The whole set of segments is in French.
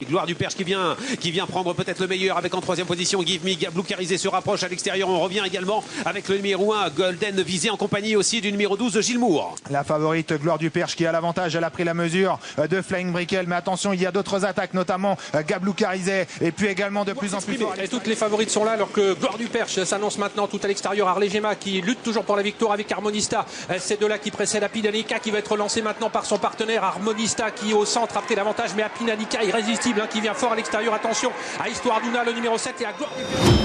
Gloire du Perche qui vient prendre peut-être le meilleur avec en troisième position Give Me. Blue Carisé se rapproche à l'extérieur. On revient également avec le numéro 1 Golden Visé en compagnie aussi du numéro 12 Gilles Moore. La favorite Gloire du Perche qui a l'avantage, elle a pris la mesure de Flying Brickell, mais attention, il y a d'autres attaques, notamment Blue Carisé et puis également de plus en plus fort. Et toutes les favorites sont là alors que Gloire du Perche s'annonce maintenant tout à l'extérieur. Harley Gemma qui lutte toujours pour la victoire avec Harmonista. Ces deux-là qui précèdent Apinanica qui va être lancé maintenant par son partenaire Harmonista qui au centre a pris l'avantage, mais Apinanica irrésistible qui vient fort à l'extérieur. Attention à Histoire d'Una, le numéro 7 et à Gloire du Perche.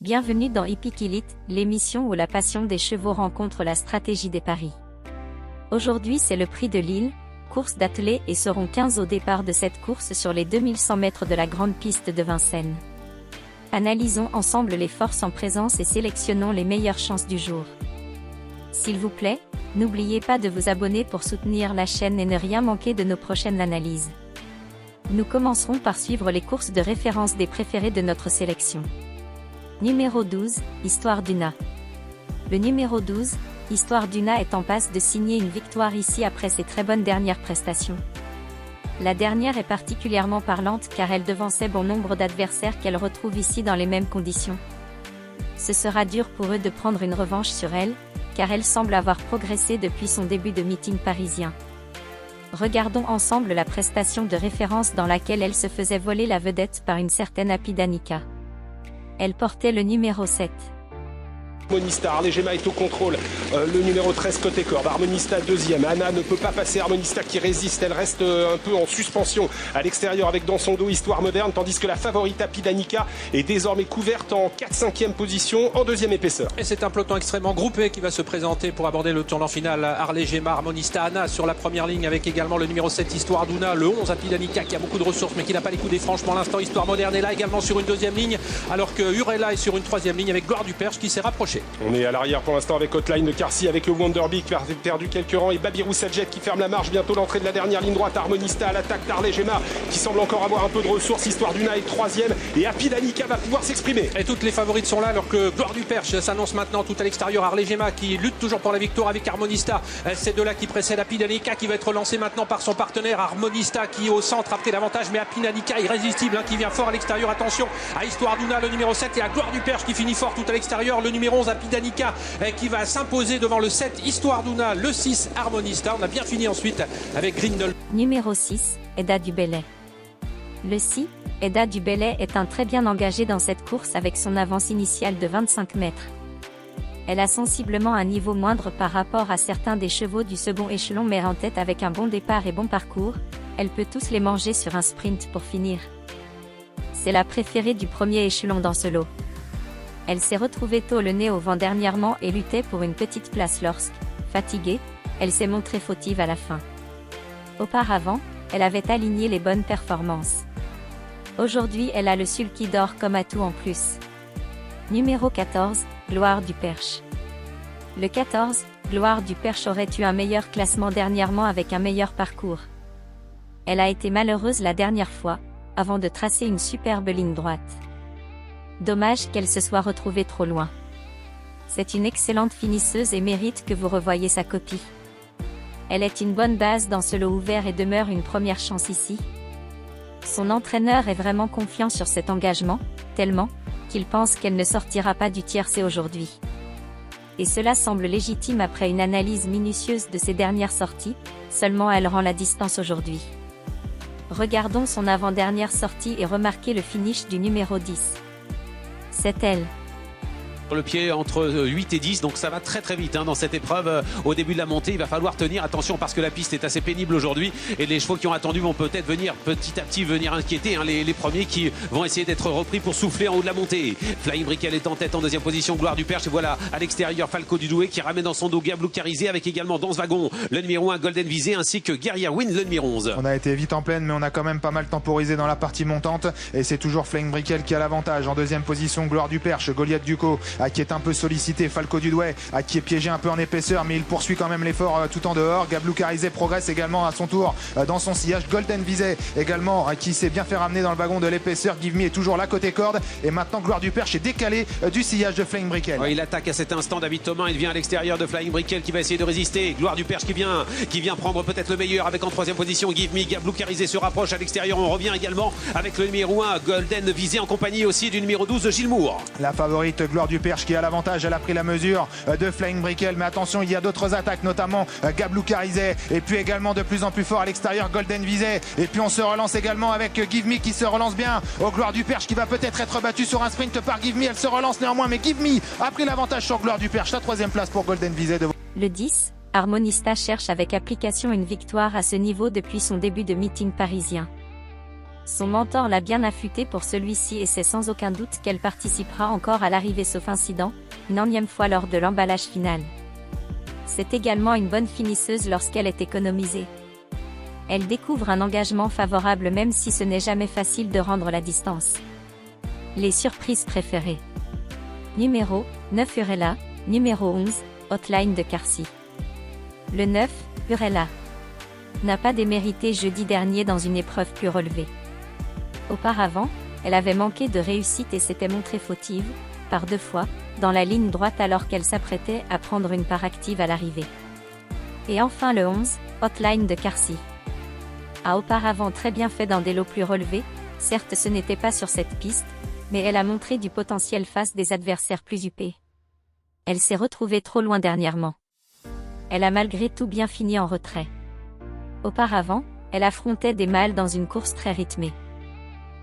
Bienvenue dans Hippique Elite, l'émission où la passion des chevaux rencontre la stratégie des paris. Aujourd'hui c'est le prix de Lille, course d'attelés et seront 15 au départ de cette course sur les 2100 mètres de la grande piste de Vincennes. Analysons ensemble les forces en présence et sélectionnons les meilleures chances du jour. S'il vous plaît, n'oubliez pas de vous abonner pour soutenir la chaîne et ne rien manquer de nos prochaines analyses. Nous commencerons par suivre les courses de référence des préférés de notre sélection. Numéro 12, Histoire d'Una. Le numéro 12, Histoire d'Una est en passe de signer une victoire ici après ses très bonnes dernières prestations. La dernière est particulièrement parlante car elle devançait bon nombre d'adversaires qu'elle retrouve ici dans les mêmes conditions. Ce sera dur pour eux de prendre une revanche sur elle, car elle semble avoir progressé depuis son début de meeting parisien. Regardons ensemble la prestation de référence dans laquelle elle se faisait voler la vedette par une certaine Apinanica. Elle portait le numéro 7. Harmonista, Harley Gemma est au contrôle, le numéro 13 côté corde, Harmonista deuxième, Anna ne peut pas passer, Harmonista qui résiste, elle reste un peu en suspension à l'extérieur avec dans son dos Histoire Moderne, tandis que la favorite Apinanica est désormais couverte en 4-5e position en deuxième épaisseur. Et c'est un peloton extrêmement groupé qui va se présenter pour aborder le tournant final. Harley Gemma, Harmonista, Anna sur la première ligne avec également le numéro 7 Histoire d'Una, le 11 Apinanica qui a beaucoup de ressources mais qui n'a pas les coups des franches pour l'instant. Histoire Moderne est là également sur une deuxième ligne alors que Urella est sur une troisième ligne avec Gloire du Perche qui s'est rapproché. On est à l'arrière pour l'instant avec Hotline de Carcy, avec le Wonderbeak qui a perdu quelques rangs et Babirou Sadjet qui ferme la marche. Bientôt l'entrée de la dernière ligne droite. Harmonista à l'attaque d'Harley Gemma qui semble encore avoir un peu de ressources. Histoire d'Una est troisième et Apinanica va pouvoir s'exprimer. Et toutes les favorites sont là alors que Gloire du Perche s'annonce maintenant tout à l'extérieur. Harley Gemma qui lutte toujours pour la victoire avec Harmonista. Ces deux-là qui précèdent Apinanica qui va être lancé maintenant par son partenaire Harmonista qui au centre a pris l'avantage, mais Apinanica irrésistible qui vient fort à l'extérieur. Attention à Histoire d'Una, le numéro 7 et à Gloire du Perche qui finit fort tout à l'extérieur. Le numéro 11 Apinanica qui va s'imposer devant le 7 Histoire d'Una, le 6 Harmonista. On a bien fini ensuite avec Grindel. Numéro 6, Edda du Bellay. Le 6, Edda du Bellay est un très bien engagé dans cette course avec son avance initiale de 25 mètres. Elle a sensiblement un niveau moindre par rapport à certains des chevaux du second échelon, mais en tête avec un bon départ et bon parcours, elle peut tous les manger sur un sprint pour finir. C'est la préférée du premier échelon dans ce lot. Elle s'est retrouvée tôt le nez au vent dernièrement et luttait pour une petite place lorsque, fatiguée, elle s'est montrée fautive à la fin. Auparavant, elle avait aligné les bonnes performances. Aujourd'hui elle a le sulky d'or comme atout en plus. Numéro 14, Gloire du Perche. Le 14, Gloire du Perche aurait eu un meilleur classement dernièrement avec un meilleur parcours. Elle a été malheureuse la dernière fois, avant de tracer une superbe ligne droite. Dommage qu'elle se soit retrouvée trop loin. C'est une excellente finisseuse et mérite que vous revoyiez sa copie. Elle est une bonne base dans ce lot ouvert et demeure une première chance ici. Son entraîneur est vraiment confiant sur cet engagement, tellement qu'il pense qu'elle ne sortira pas du tiercé aujourd'hui. Et cela semble légitime après une analyse minutieuse de ses dernières sorties, seulement elle rend la distance aujourd'hui. Regardons son avant-dernière sortie et remarquez le finish du numéro 10. C'est elle. Le pied entre 8 et 10, donc ça va très très vite dans cette épreuve. Au début de la montée, il va falloir tenir attention parce que la piste est assez pénible aujourd'hui et les chevaux qui ont attendu vont peut-être venir petit à petit inquiéter les premiers qui vont essayer d'être repris pour souffler en haut de la montée. Flying Brickell est en tête en deuxième position, Gloire du Perche, et voilà à l'extérieur Falco du Douai qui ramène dans son dos Blue Carisé avec également dans ce wagon le numéro 1 Golden Visé ainsi que Guerrier Win le numéro 11. On a été vite en pleine mais on a quand même pas mal temporisé dans la partie montante et c'est toujours Flying Brickell qui a l'avantage. En deuxième position Gloire du Perche, Goliath Ducos qui est un peu sollicité. Falco Dudouet qui est piégé un peu en épaisseur, mais il poursuit quand même l'effort tout en dehors. Gablou Carizet progresse également à son tour dans son sillage. Golden Vizet également qui s'est bien fait ramener dans le wagon de l'épaisseur. Give Me est toujours là côté corde, et maintenant Gloire du Perche est décalé du sillage de Flying Brickell. Il attaque à cet instant David Thomas, il vient à l'extérieur de Flying Brickell qui va essayer de résister. Gloire du Perche qui vient prendre peut-être le meilleur avec en troisième position Give Me. Gablou Carizet se rapproche à l'extérieur, on revient également avec le numéro 1 Golden Vizet en compagnie aussi du numéro 12 de Gilles Moore. La favorite Gloire du Perche qui a l'avantage, elle a pris la mesure de Flying Brickell, mais attention, il y a d'autres attaques, notamment Gablou Carizet, et puis également de plus en plus fort à l'extérieur Golden Vizet, et puis on se relance également avec Give Me qui se relance bien au Gloire du Perche qui va peut-être être battu sur un sprint par Give Me. Elle se relance néanmoins, mais Give Me a pris l'avantage sur Gloire du Perche. La troisième place pour Golden Vizet. Le 10, Harmonista cherche avec application une victoire à ce niveau depuis son début de meeting parisien. Son mentor l'a bien affûté pour celui-ci et c'est sans aucun doute qu'elle participera encore à l'arrivée sauf incident, une énième fois lors de l'emballage final. C'est également une bonne finisseuse lorsqu'elle est économisée. Elle découvre un engagement favorable même si ce n'est jamais facile de rendre la distance. Les surprises préférées. Numéro 9 Urella, numéro 11, Hotline de Carcy. Le 9, Urella, n'a pas démérité jeudi dernier dans une épreuve plus relevée. Auparavant, elle avait manqué de réussite et s'était montrée fautive, par 2 fois, dans la ligne droite alors qu'elle s'apprêtait à prendre une part active à l'arrivée. Et enfin le 11, Hotline de Carcy, a auparavant très bien fait dans des lots plus relevés, certes ce n'était pas sur cette piste, mais elle a montré du potentiel face des adversaires plus huppés. Elle s'est retrouvée trop loin dernièrement. Elle a malgré tout bien fini en retrait. Auparavant, elle affrontait des mâles dans une course très rythmée.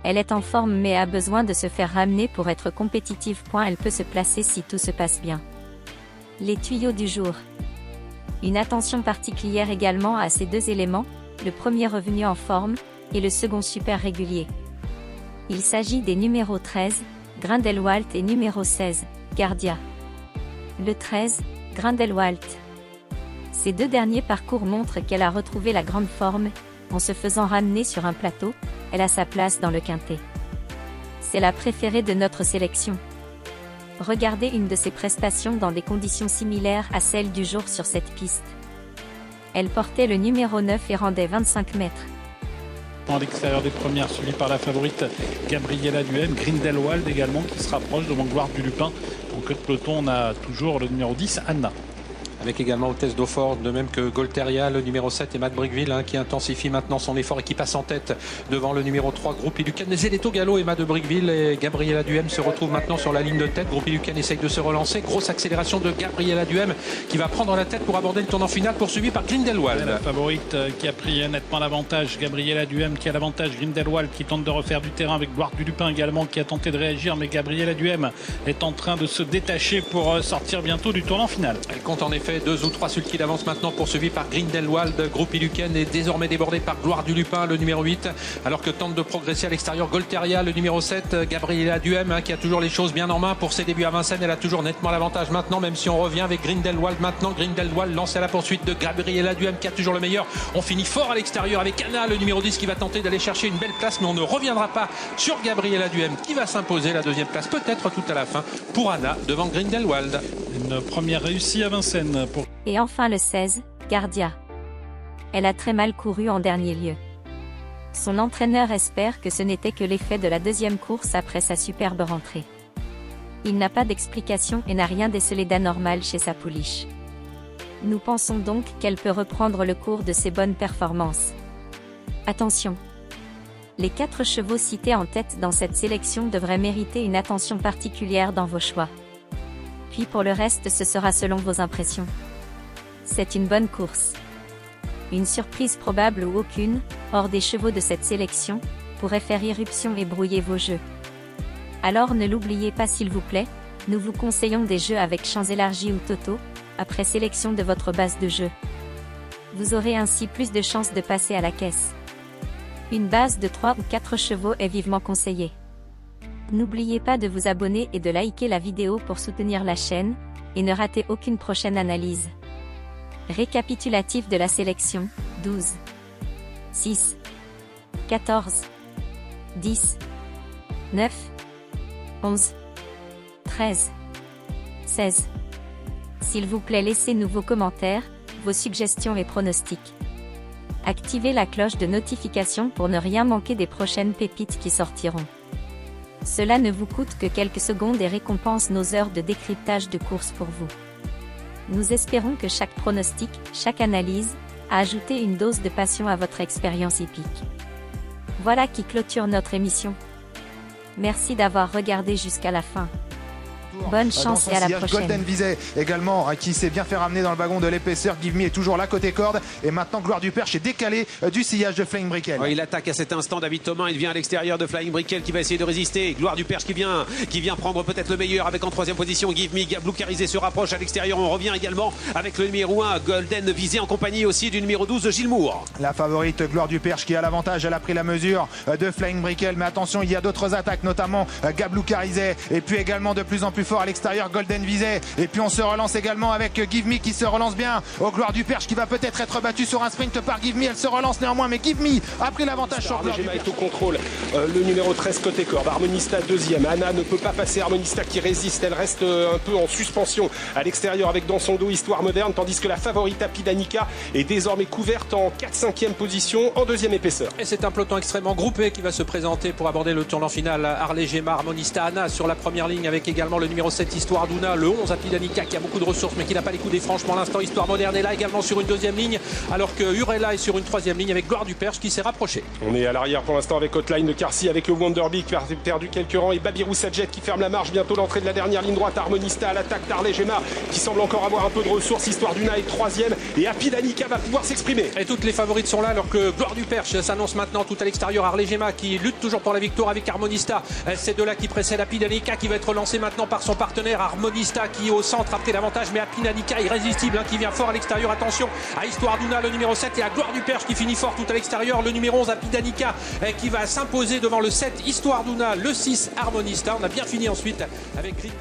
Elle est en forme mais a besoin de se faire ramener pour être compétitive. Elle peut se placer si tout se passe bien. Les tuyaux du jour. Une attention particulière également à ces 2 éléments, le premier revenu en forme, et le second super régulier. Il s'agit des numéros 13, Grindelwald et numéro 16, Gardia. Le 13, Grindelwald. Ces 2 derniers parcours montrent qu'elle a retrouvé la grande forme, en se faisant ramener sur un plateau, elle a sa place dans le quintet. C'est la préférée de notre sélection. Regardez une de ses prestations dans des conditions similaires à celles du jour sur cette piste. Elle portait le numéro 9 et rendait 25 mètres. À l'extérieur des premières, suivi par la favorite Gabriella Duhem, Grindelwald également qui se rapproche devant Gloire du Lupin. En queue de peloton, on a toujours le numéro 10, Anna. Avec également Hôtesse d'Eaufort, de même que Golteria, le numéro 7 et Matt Brickville qui intensifie maintenant son effort et qui passe en tête devant le numéro 3, Groupe Ilucan. Zéleto Gallo et Matt de Brickville et Gabriella Duhem se retrouvent maintenant sur la ligne de tête. Groupe Ilucan essaye de se relancer. Grosse accélération de Gabriella Duhem qui va prendre la tête pour aborder le tournant final, poursuivi par Grindelwald. La favorite qui a pris nettement l'avantage, Gabriella Duhem qui a l'avantage, Grindelwald qui tente de refaire du terrain avec Gloire du Lupin également qui a tenté de réagir, mais Gabriella Duhem est en train de se détacher pour sortir bientôt du tournant final. Elle compte en effet 2 ou 3 sulky d'avance maintenant, poursuivi par Grindelwald. Groupe Ilucan est désormais débordé par Gloire du Lupin, le numéro 8, alors que tente de progresser à l'extérieur Golteria, le numéro 7, Gabriella Duhem qui a toujours les choses bien en main pour ses débuts à Vincennes. Elle a toujours nettement l'avantage maintenant, même si on revient avec Grindelwald maintenant. Grindelwald lancé à la poursuite de Gabriella Duhem qui a toujours le meilleur. On finit fort à l'extérieur avec Anna, le numéro 10, qui va tenter d'aller chercher une belle place, mais on ne reviendra pas sur Gabriella Duhem qui va s'imposer la 2e place, peut-être tout à la fin, pour Anna devant Grindelwald. Une première réussie à Vincennes pour... Et enfin le 16, Gardia. Elle a très mal couru en dernier lieu. Son entraîneur espère que ce n'était que l'effet de la 2e course après sa superbe rentrée. Il n'a pas d'explication et n'a rien décelé d'anormal chez sa pouliche. Nous pensons donc qu'elle peut reprendre le cours de ses bonnes performances. Attention! Les 4 chevaux cités en tête dans cette sélection devraient mériter une attention particulière dans vos choix. Puis pour le reste, ce sera selon vos impressions. C'est une bonne course. Une surprise probable ou aucune, hors des chevaux de cette sélection, pourrait faire irruption et brouiller vos jeux. Alors ne l'oubliez pas s'il vous plaît, nous vous conseillons des jeux avec champs élargis ou totaux, après sélection de votre base de jeu. Vous aurez ainsi plus de chances de passer à la caisse. Une base de 3 ou 4 chevaux est vivement conseillée. N'oubliez pas de vous abonner et de liker la vidéo pour soutenir la chaîne, et ne ratez aucune prochaine analyse. Récapitulatif de la sélection, 12, 6, 14, 10, 9, 11, 13, 16. S'il vous plaît, laissez-nous vos commentaires, vos suggestions et pronostics. Activez la cloche de notification pour ne rien manquer des prochaines pépites qui sortiront. Cela ne vous coûte que quelques secondes et récompense nos heures de décryptage de course pour vous. Nous espérons que chaque pronostic, chaque analyse, a ajouté une dose de passion à votre expérience hippique. Voilà qui clôture notre émission. Merci d'avoir regardé jusqu'à la fin. Bonne chance et à la prochaine. Golden Visey également qui s'est bien fait ramener dans le wagon de l'épaisseur. Give Me est toujours là côté corde et maintenant Gloire du Perche est décalé du sillage de Flying Brickell. Il attaque à cet instant David Thomas, il vient à l'extérieur de Flying Brickell qui va essayer de résister. Gloire du Perche qui vient prendre peut-être le meilleur avec en troisième position Give Me. Gablou Carizé se rapproche à l'extérieur, on revient également avec le numéro 1 Golden Visey en compagnie aussi du numéro 12 Gilles Moore. La favorite Gloire du Perche qui a l'avantage, elle a pris la mesure de Flying Brickell, mais attention, il y a d'autres attaques, notamment Gablou Carizé et puis également de plus en plus fort à l'extérieur Golden Visey, et puis on se relance également avec Give Me qui se relance bien au Gloire du Perche qui va peut-être être battu sur un sprint par Give Me. Elle se relance néanmoins, mais Give Me a pris l'avantage sur Gloire du Perche. Est au contrôle, le numéro 13 côté corde, Harmonista deuxième. Anna ne peut pas passer, Harmonista qui résiste, elle reste un peu en suspension à l'extérieur avec dans son dos Histoire Moderne, tandis que la favorite Apidanica est désormais couverte en 4-5e position en deuxième épaisseur. Et c'est un peloton extrêmement groupé qui va se présenter pour aborder le tournant final. Harley Gemma, Harmonista, Anna sur la première ligne avec également le numéro 7 Histoire Duna, le 11 Apidanica qui a beaucoup de ressources mais qui n'a pas les coups des franches pour l'instant. Histoire Moderne est là également sur une deuxième ligne, alors que Urella est sur une troisième ligne avec Gloire du Perche qui s'est rapproché. On est à l'arrière pour l'instant avec Hotline de Carcy, avec le Wonderbeak qui a perdu quelques rangs et Babirou Sadjet qui ferme la marche. Bientôt l'entrée de la dernière ligne droite, Harmonista à l'attaque d'Harley Gemma qui semble encore avoir un peu de ressources. Histoire Duna est troisième et Apidanica va pouvoir s'exprimer. Et toutes les favorites sont là alors que Gloire du Perche s'annonce maintenant tout à l'extérieur. Harley Gemma qui lutte toujours pour la victoire avec Harmonista. Ces deux-là qui précèdent Apidanica qui va être lancé maintenant par son partenaire. Harmonista qui au centre a pris l'avantage, mais Apidanica irrésistible qui vient fort à l'extérieur. Attention à Histoire Duna le numéro 7 et à Gloire du Perche qui finit fort tout à l'extérieur. Le numéro 11 Apidanica qui va s'imposer devant le 7 Histoire Duna, le 6 Harmonista. On a bien fini ensuite avec Green.